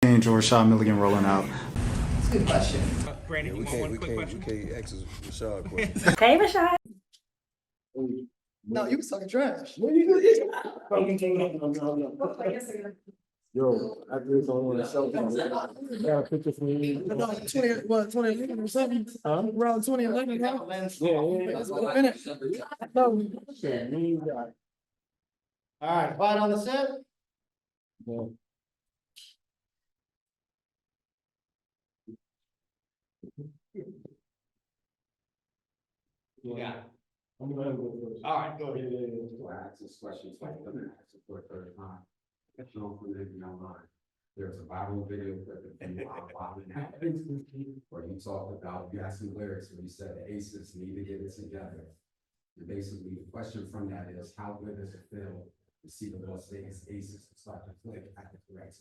Angel Rashad Milligan rolling out. That's a good question. Brandon, you want one quick question? We can't ask Rashad a question. Hey, Rashad. No, you was talking trash. Yo, I just don't want to show them. Got a picture from me. No, 2011 or something? Around 2011, huh? Yeah. That's what a minute. No. Shit, me, you got it. All right, quiet on the set. Yeah. Yeah. I'm gonna go first. All right, go ahead. I asked this question, so I'm gonna ask it for a third time. If you don't believe me online, there's a viral video clip of you bobbing out, where you talked about, you asked some lyrics where you said the aces need to get it together. And basically, the question from that is, how good does it feel to see the Las Vegas Aces start to click at the correct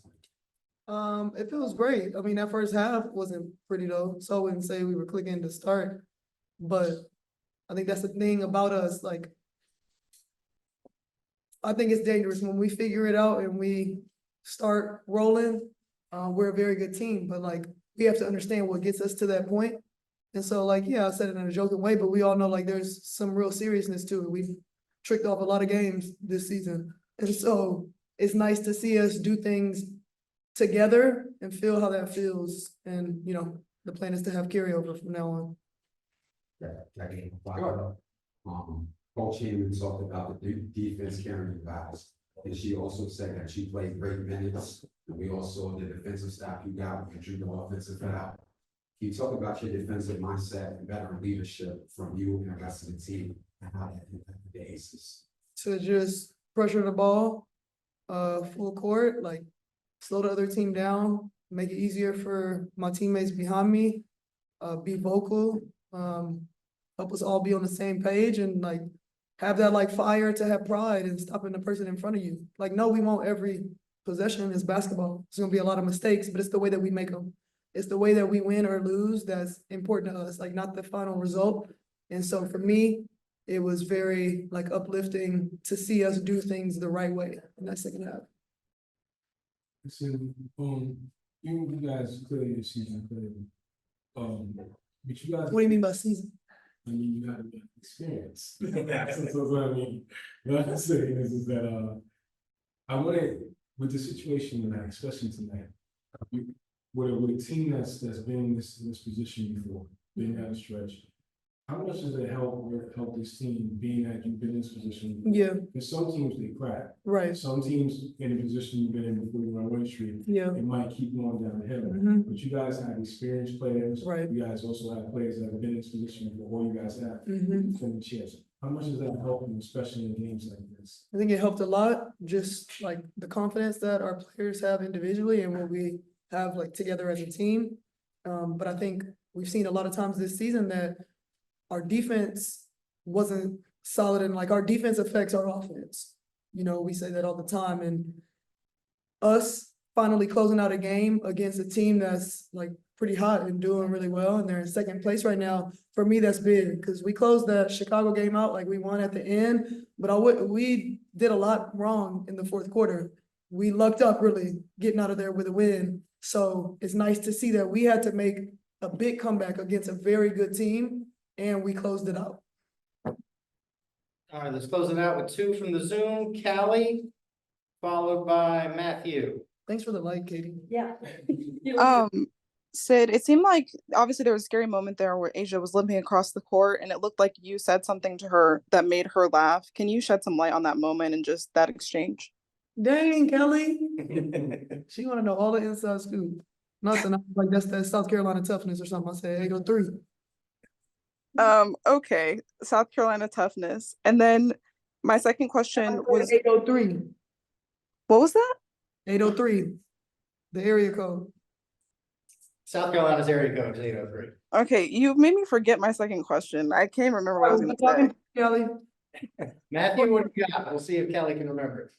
time? It feels great. I mean, that first half wasn't pretty though, so I wouldn't say we were clicking to start. But I think that's the thing about us, like, I think it's dangerous when we figure it out and we start rolling. We're a very good team, but like, we have to understand what gets us to that point. And so like, yeah, I said it in a joking way, but we all know like there's some real seriousness to it. We've tricked off a lot of games this season. And so it's nice to see us do things together and feel how that feels. And, you know, the plan is to have carryover from now on. That game, Coach Heyman talked about the defense carrying you guys. And she also said that you played great minutes, and we all saw the defensive staff you got when you drew the offensive foul. Can you talk about your defensive mindset and veteran leadership from you and the rest of the team, and how that impacted the Aces? To just pressure the ball, full court, like slow the other team down, make it easier for my teammates behind me, be vocal, help us all be on the same page and like have that like fire to have pride and stopping the person in front of you. Like, no, we want every possession is basketball. It's gonna be a lot of mistakes, but it's the way that we make them. It's the way that we win or lose that's important to us, like not the final result. And so for me, it was very like uplifting to see us do things the right way in that second half. So, you guys clearly your season clearly. But you guys. What do you mean by season? I mean, you got experience. That's what I mean. What I'm saying is that, I wanted, with the situation tonight, especially tonight, with a team that's been in this position before, been down the stretch, how much does it help this team being that you've been in this position? Yeah, Because some teams, they crack. right. Some teams in the position you've been in before you run Win Street, Yeah. it might keep going downhill. Mhm. But you guys have experienced players. Right. You guys also have players that have been in this position before you guys have. Mhm. From the chips. How much does that help you, especially in games like this? I think it helped a lot, just like the confidence that our players have individually and what we have like together as a team. But I think we've seen a lot of times this season that our defense wasn't solid and like our defense affects our offense. You know, we say that all the time and us finally closing out a game against a team that's like pretty hot and doing really well and they're in second place right now. For me, that's big because we closed that Chicago game out like we won at the end, but we did a lot wrong in the fourth quarter. We lucked up really getting out of there with a win. So it's nice to see that we had to make a big comeback against a very good team and we closed it out. All right, let's close it out with two from the Zoom. Callie, followed by Matthew. Thanks for the light, Katie. Yeah. Sid, it seemed like obviously there was a scary moment there where Asia was limping across the court and it looked like you said something to her that made her laugh. Can you shed some light on that moment and just that exchange? Dang, Kelly. She wanna know all the inside scoop. Nothing, I was like that's that South Carolina toughness or something. I said 803. Okay, South Carolina toughness. And then my second question was 803. what was that? 803. The area code. South Carolina's area code is 803. Okay, you made me forget my second question. I can't remember what I was gonna say. Kelly. Matthew, what do you got? We'll see if Kelly can remember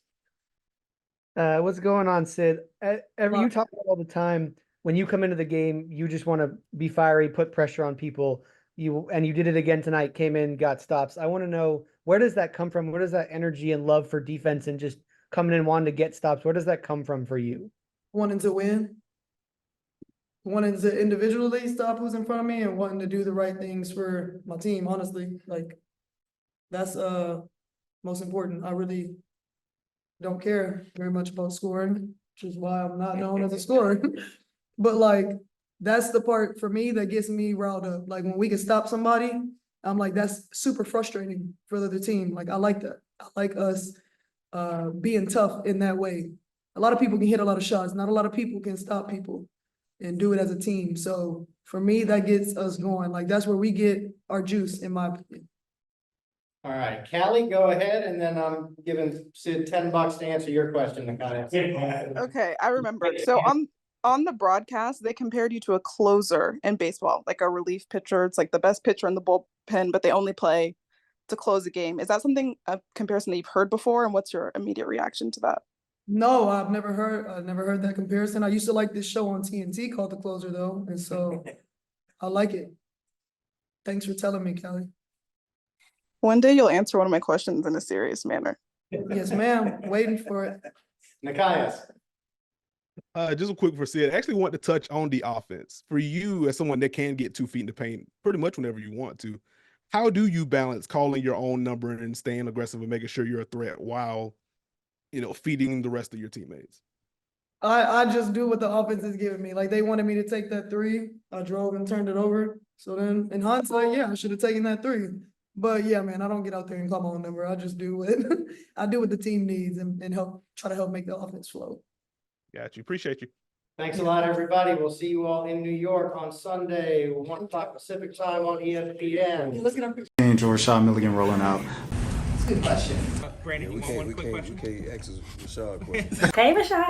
it. What's going on, Sid? You talk about all the time when you come into the game, you just want to be fiery, put pressure on people. You did it again tonight, came in, got stops. I want to know, where does that come from? Where does that energy and love for defense and just coming in wanting to get stops, where does that come from for you? Wanting to win. wanting to individually stop who's in front of me and wanting to do the right things for my team, honestly, like, that's, most important. I really don't care very much about scoring, which is why I'm not known as a scorer. But like, that's the part for me that gets me riled up. Like when we can stop somebody, I'm like, that's super frustrating for the other team. Like I like that. I like us being tough in that way. A lot of people can hit a lot of shots. Not a lot of people can stop people and do it as a team. So for me, that gets us going. Like that's where we get our juice, in my opinion. All right, Callie, go ahead, and then I'm giving Sid $10 to answer your question, Nakaya. Okay, I remembered. So on the broadcast, they compared you to a closer in baseball, like a relief pitcher. It's like the best pitcher in the bullpen, but they only play to close a game. Is that a comparison that you've heard before? And what's your immediate reaction to that? No, I've never heard that comparison. I used to like this show on TNT called The Closer though, and so I like it. Thanks for telling me, Kelly. One day you'll answer one of my questions in a serious manner. Yes, ma'am. Waiting for it. Nakayas. Just a quick for Sid. I actually want to touch on the offense. For you, as someone that can get 2 feet in the paint pretty much whenever you want to, how do you balance calling your own number and staying aggressive and making sure you're a threat while, feeding the rest of your teammates? I just do what the offense is giving me. Like they wanted me to take that three. I drove and turned it over. So then in hindsight, yeah, I should have taken that three. But yeah, man, I don't get out there and call my own number. I just do what I do what the team needs and try to help make the offense flow. Got you. Appreciate you. Thanks a lot, everybody. We'll see you all in New York on Sunday, 1 o'clock Pacific time on ESPN. Let's get our Change or Rashad Milligan rolling out. Brandon, We you want one quick can't question? ask Rashad a question. Hey, Rashad.